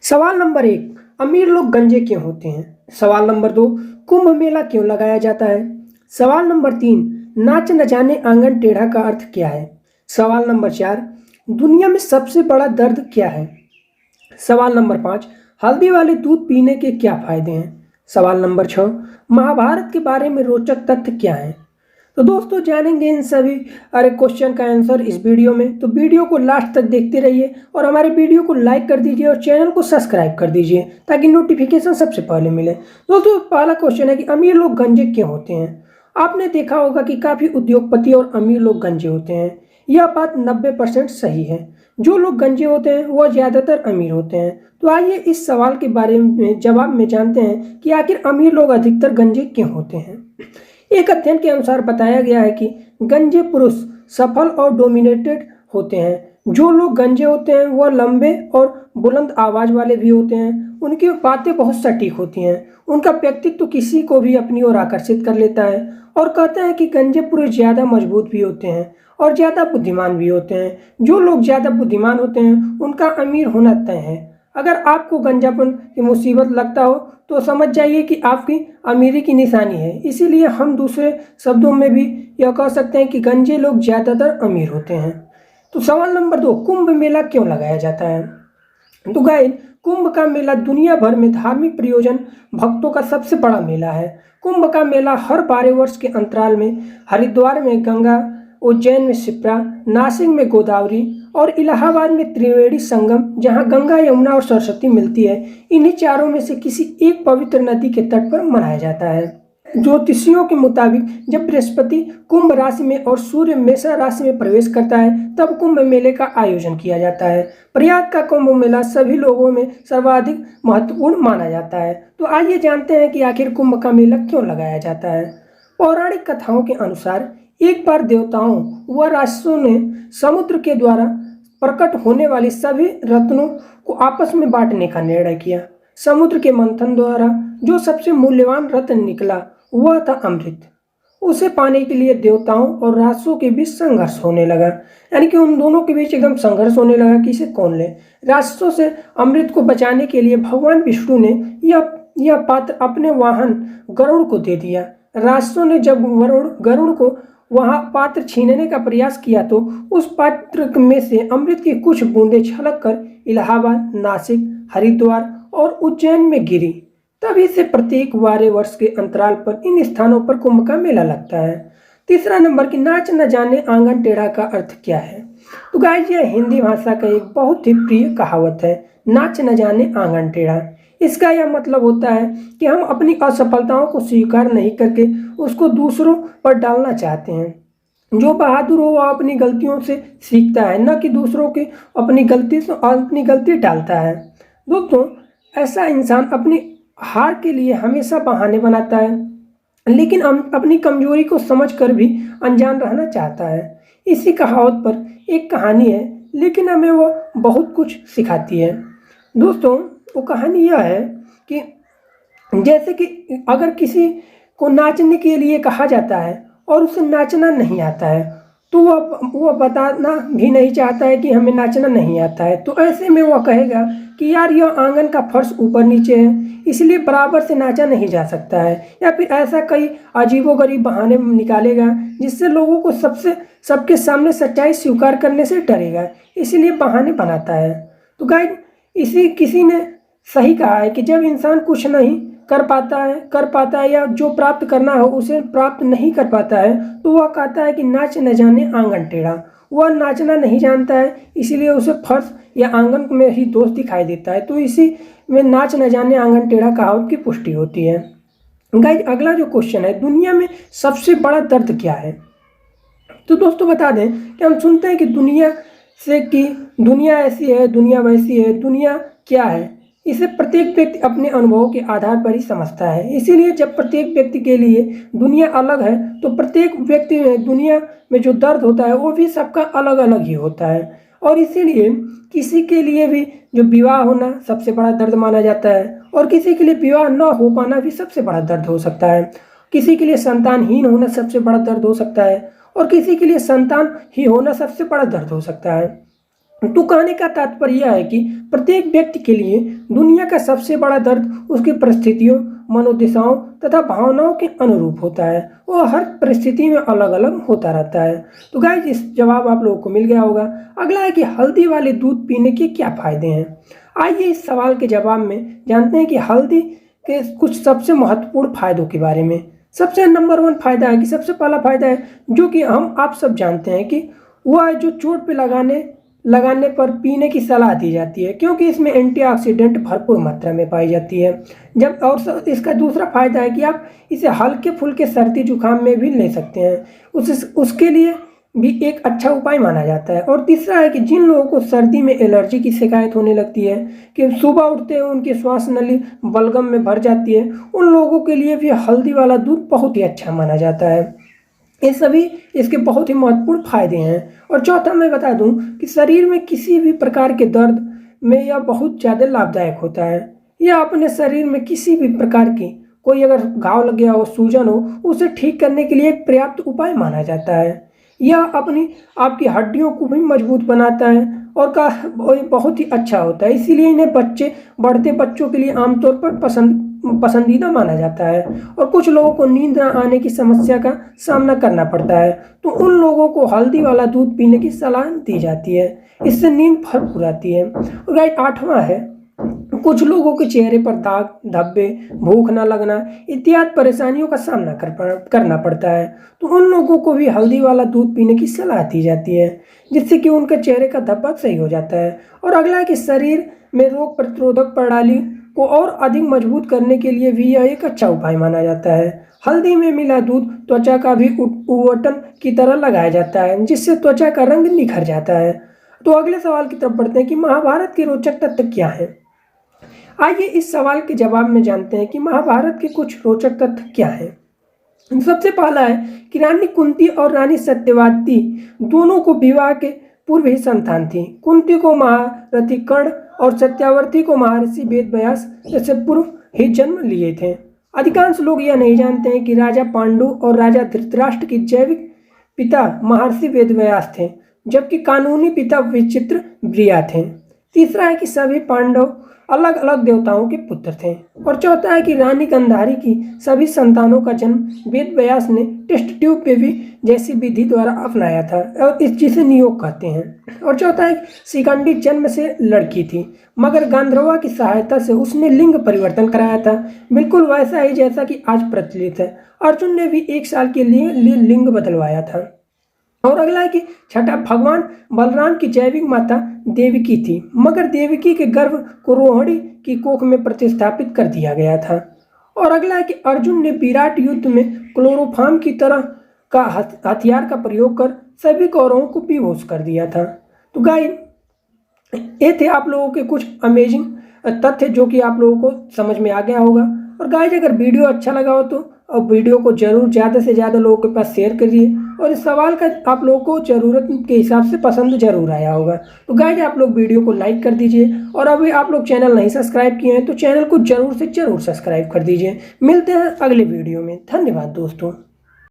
सवाल नंबर 1, अमीर लोग गंजे क्यों होते हैं? सवाल नंबर 2, कुंभ मेला क्यों लगाया जाता है? सवाल नंबर 3, नाच न जाने आंगन टेढ़ा का अर्थ क्या है? सवाल नंबर 4, दुनिया में सबसे बड़ा दर्द क्या है? सवाल नंबर 5, हल्दी वाले दूध पीने के क्या फायदे हैं? सवाल नंबर 6, महाभारत के बारे में रोचक तथ्य क्या है? तो दोस्तों जानेंगे इन सभी क्वेश्चन का आंसर इस वीडियो में। तो वीडियो को लास्ट तक देखते रहिए और हमारे वीडियो को लाइक कर दीजिए और चैनल को सब्सक्राइब कर दीजिए ताकि नोटिफिकेशन सबसे पहले मिले। दोस्तों पहला क्वेश्चन है कि अमीर लोग गंजे क्यों होते हैं? आपने देखा होगा कि काफ़ी उद्योगपति और अमीर लोग गंजे होते हैं। यह बात 90% सही है। जो लोग गंजे होते हैं वह ज़्यादातर अमीर होते हैं। तो आइए इस सवाल के बारे में जवाब में जानते हैं कि आखिर अमीर लोग अधिकतर गंजे क्यों होते हैं। एक अध्ययन के अनुसार बताया गया है कि गंजे पुरुष सफल और डोमिनेटेड होते हैं। जो लोग गंजे होते हैं वह लंबे और बुलंद आवाज वाले भी होते हैं। उनकी बातें बहुत सटीक होती हैं। उनका व्यक्तित्व किसी को भी अपनी ओर आकर्षित कर लेता है। और कहते हैं कि गंजे पुरुष ज़्यादा मजबूत भी होते हैं और ज़्यादा बुद्धिमान भी होते हैं। जो लोग ज़्यादा बुद्धिमान होते हैं उनका अमीर होना तय है। अगर आपको गंजापन की मुसीबत लगता हो तो समझ जाइए कि आपकी अमीरी की निशानी है। इसीलिए हम दूसरे शब्दों में भी यह कह सकते हैं कि गंजे लोग ज़्यादातर अमीर होते हैं। तो सवाल नंबर 2, कुंभ मेला क्यों लगाया जाता है? तो गाइस, कुंभ का मेला दुनिया भर में धार्मिक प्रयोजन भक्तों का सबसे बड़ा मेला है। कुंभ का मेला हर 12 वर्ष के अंतराल में हरिद्वार में गंगा, उज्जैन में शिप्रा, नासिक में गोदावरी और इलाहाबाद में त्रिवेणी संगम, जहां गंगा, यमुना और सरस्वती मिलती है, इन्हीं चारों में से किसी एक पवित्र नदी के तट पर मनाया जाता है। ज्योतिषियों के मुताबिक जब बृहस्पति कुंभ राशि में और सूर्य मेषा राशि में प्रवेश करता है तब कुंभ मेले का आयोजन किया जाता है। प्रयाग का कुंभ मेला सभी लोगों में सर्वाधिक महत्वपूर्ण माना जाता है। तो आइए जानते हैं कि आखिर कुंभ का मेला क्यों लगाया जाता है। पौराणिक कथाओं के अनुसार एक बार देवताओं व राक्षसों ने समुद्र के द्वारा प्रकट होने वाली सभी रत्नों को आपस में बांटने का निर्णय किया। समुद्र के मंथन द्वारा जो सबसे मूल्यवान रत्न निकला वह था अमृत। उसे पाने के लिए देवताओं और राक्षसों के बीच संघर्ष होने लगा। यानी कि उन दोनों के बीच एकदम संघर्ष होने लगा कि इसे कौन ले। राक्षसों से अमृत को बचाने के लिए भगवान विष्णु ने यह पात्र अपने वाहन गरुड़ को दे दिया। राक्षसों ने जब गरुड़ को वहां पात्र छीनने का प्रयास किया तो उस पात्र में से अमृत की कुछ बूंदें छलक कर इलाहाबाद, नासिक, हरिद्वार और उज्जैन में गिरी। तभी से प्रत्येक 12 वर्ष के अंतराल पर इन स्थानों पर कुंभ का मेला लगता है। तीसरा नंबर की नाच न जाने आंगन टेढ़ा का अर्थ क्या है? तो गाइस, यह हिंदी भाषा का एक बहुत ही प्रिय कहावत है, नाच न जाने आंगन टेढ़ा। इसका यह मतलब होता है कि हम अपनी असफलताओं को स्वीकार नहीं करके उसको दूसरों पर डालना चाहते हैं। जो बहादुर हो वह अपनी गलतियों से सीखता है, न कि दूसरों की अपनी गलती डालता है। दोस्तों, ऐसा इंसान अपनी हार के लिए हमेशा बहाने बनाता है, लेकिन अपनी कमजोरी को समझकर भी अनजान रहना चाहता है। इसी कहावत पर एक कहानी है, लेकिन हमें वह बहुत कुछ सिखाती है। दोस्तों, वो कहानी यह है कि जैसे कि अगर किसी को नाचने के लिए कहा जाता है और उसे नाचना नहीं आता है तो वह बताना भी नहीं चाहता है कि हमें नाचना नहीं आता है। तो ऐसे में वह कहेगा कि यार यह आंगन का फर्श ऊपर नीचे है, इसलिए बराबर से नाचा नहीं जा सकता है। या फिर ऐसा कई अजीबोगरीब बहाने निकालेगा जिससे लोगों को सबके सामने सच्चाई स्वीकार करने से डरेगा, इसलिए बहाने बनाता है। तो गाइस, किसी ने सही कहा है कि जब इंसान कुछ नहीं कर पाता है या जो प्राप्त करना हो उसे प्राप्त नहीं कर पाता है तो वह कहता है कि नाच न जाने आंगन टेढ़ा। वह नाचना नहीं जानता है, इसीलिए उसे फर्श या आंगन में ही दोष दिखाई देता है। तो इसी में नाच न जाने आंगन टेढ़ा कहावत की पुष्टि होती है। गाइस, अगला जो क्वेश्चन है, दुनिया में सबसे बड़ा दर्द क्या है? तो दोस्तों बता दें कि हम सुनते हैं कि दुनिया ऐसी है, दुनिया वैसी है, दुनिया क्या है? इसे प्रत्येक व्यक्ति अपने अनुभवों के आधार पर ही समझता है। इसीलिए जब प्रत्येक व्यक्ति के लिए दुनिया अलग है तो प्रत्येक व्यक्ति में दुनिया में जो दर्द होता है वो भी सबका अलग अलग ही होता है। और इसीलिए किसी के लिए भी जो विवाह होना सबसे बड़ा दर्द माना जाता है और किसी के लिए विवाह न हो पाना भी सबसे बड़ा दर्द हो सकता है। किसी के लिए संतानहीन होना सबसे बड़ा दर्द हो सकता है और किसी के लिए संतान ही होना सबसे बड़ा दर्द हो सकता है। तो कहने का तात्पर्य यह है कि प्रत्येक व्यक्ति के लिए दुनिया का सबसे बड़ा दर्द उसकी परिस्थितियों, मनोदशाओं तथा भावनाओं के अनुरूप होता है। वो हर परिस्थिति में अलग अलग होता रहता है। तो गाइस इस जवाब आप लोगों को मिल गया होगा। अगला है कि हल्दी वाले दूध पीने के क्या फायदे हैं। आइए इस सवाल के जवाब में जानते हैं कि हल्दी के कुछ सबसे महत्वपूर्ण फायदों के बारे में। सबसे नंबर 1 फायदा है कि सबसे पहला फायदा है जो कि आप सब जानते हैं कि वह है जो चोट पे लगाने पर पीने की सलाह दी जाती है, क्योंकि इसमें एंटीऑक्सीडेंट भरपूर मात्रा में पाई जाती है। इसका दूसरा फायदा है कि आप इसे हल्के फुल्के सर्दी जुकाम में भी ले सकते हैं, उसके लिए भी एक अच्छा उपाय माना जाता है। और तीसरा है कि जिन लोगों को सर्दी में एलर्जी की शिकायत होने लगती है कि सुबह उठते हैं उनकी श्वास नली बलगम में भर जाती है, उन लोगों के लिए भी हल्दी वाला दूध बहुत ही अच्छा माना जाता है। ये सभी इसके बहुत ही महत्वपूर्ण फायदे हैं। और चौथा मैं बता दूं कि शरीर में किसी भी प्रकार के दर्द में यह बहुत ज़्यादा लाभदायक होता है। यह अपने शरीर में किसी भी प्रकार की कोई अगर घाव लग गया हो, सूजन हो, उसे ठीक करने के लिए एक पर्याप्त उपाय माना जाता है। यह आपकी हड्डियों को भी मजबूत बनाता है और बहुत ही अच्छा होता है। इसीलिए इन्हें बढ़ते बच्चों के लिए आमतौर पर पसंदीदा माना जाता है। और कुछ लोगों को नींद न आने की समस्या का सामना करना पड़ता है, तो उन लोगों को हल्दी वाला दूध पीने की सलाह दी जाती है। इससे नींद भरपूर आती है। और गाइस 8वां है, कुछ लोगों के चेहरे पर दाग, धब्बे, भूख न लगना इत्यादि परेशानियों का सामना करना पड़ता है, तो उन लोगों को भी हल्दी वाला दूध पीने की सलाह दी जाती है, जिससे कि उनके चेहरे का धब्बा सही हो जाता है। और अगला है कि शरीर में रोग प्रतिरोधक प्रणाली को और अधिक मजबूत करने के लिए भी यह एक अच्छा उपाय माना जाता है। हल्दी में मिला दूध त्वचा का भी उद्घाटन की तरह लगाया जाता है, जिससे त्वचा का रंग निखर जाता है। तो अगले सवाल की तरफ बढ़ते हैं कि महाभारत के रोचक तथ्य क्या है। आइए इस सवाल के जवाब में जानते हैं कि महाभारत के कुछ रोचक तथ्य क्या हैं। सबसे पहला है कि रानी कुंती और रानी सत्यवती दोनों को विवाह के पूर्व ही संतान थी। कुंती को महारथी कर्ण और सत्यावती को महर्षि वेदव्यास से पूर्व ही जन्म लिए थे। अधिकांश लोग यह नहीं जानते हैं कि राजा पांडु और राजा धृतराष्ट्र की जैविक पिता महर्षि वेदव्यास थे, जबकि कानूनी पिता विचित्र ब्रिया थे। तीसरा है कि सभी पांडव अलग अलग देवताओं के पुत्र थे। और चौथा है कि रानी गांधारी की सभी संतानों का जन्म वेदव्यास ने टेस्ट ट्यूब पे भी जैसी विधि द्वारा अपनाया था, और इस जिसे नियोग कहते हैं। और चौथा है शिखंडी जन्म से लड़की थी, मगर गांधर्वा की सहायता से उसने लिंग परिवर्तन कराया था, बिल्कुल वैसा ही जैसा कि आज प्रचलित है। अर्जुन ने भी 1 साल के लिए लिंग बदलवाया था। और अगला है कि छठा, भगवान बलराम की जैविक माता देवकी थी, मगर देवकी के गर्भ को रोहिणी की कोख में प्रतिस्थापित कर दिया गया था। और अगला है कि अर्जुन ने विराट युद्ध में क्लोरोफॉर्म की तरह का हथियार का प्रयोग कर सभी कौरवों को बेहोश कर दिया था। तो गाइस ये थे आप लोगों के कुछ अमेजिंग तथ्य जो कि आप लोगों को समझ में आ गया होगा। और गाइस अगर वीडियो अच्छा लगा हो तो वीडियो को जरूर ज़्यादा से ज़्यादा लोगों के पास शेयर करिए। और इस सवाल का आप लोगों को ज़रूरत के हिसाब से पसंद जरूर आया होगा। तो गाइस आप लोग वीडियो को लाइक कर दीजिए, और अभी आप लोग चैनल नहीं सब्सक्राइब किए हैं तो चैनल को जरूर से जरूर सब्सक्राइब कर दीजिए। मिलते हैं अगले वीडियो में। धन्यवाद दोस्तों।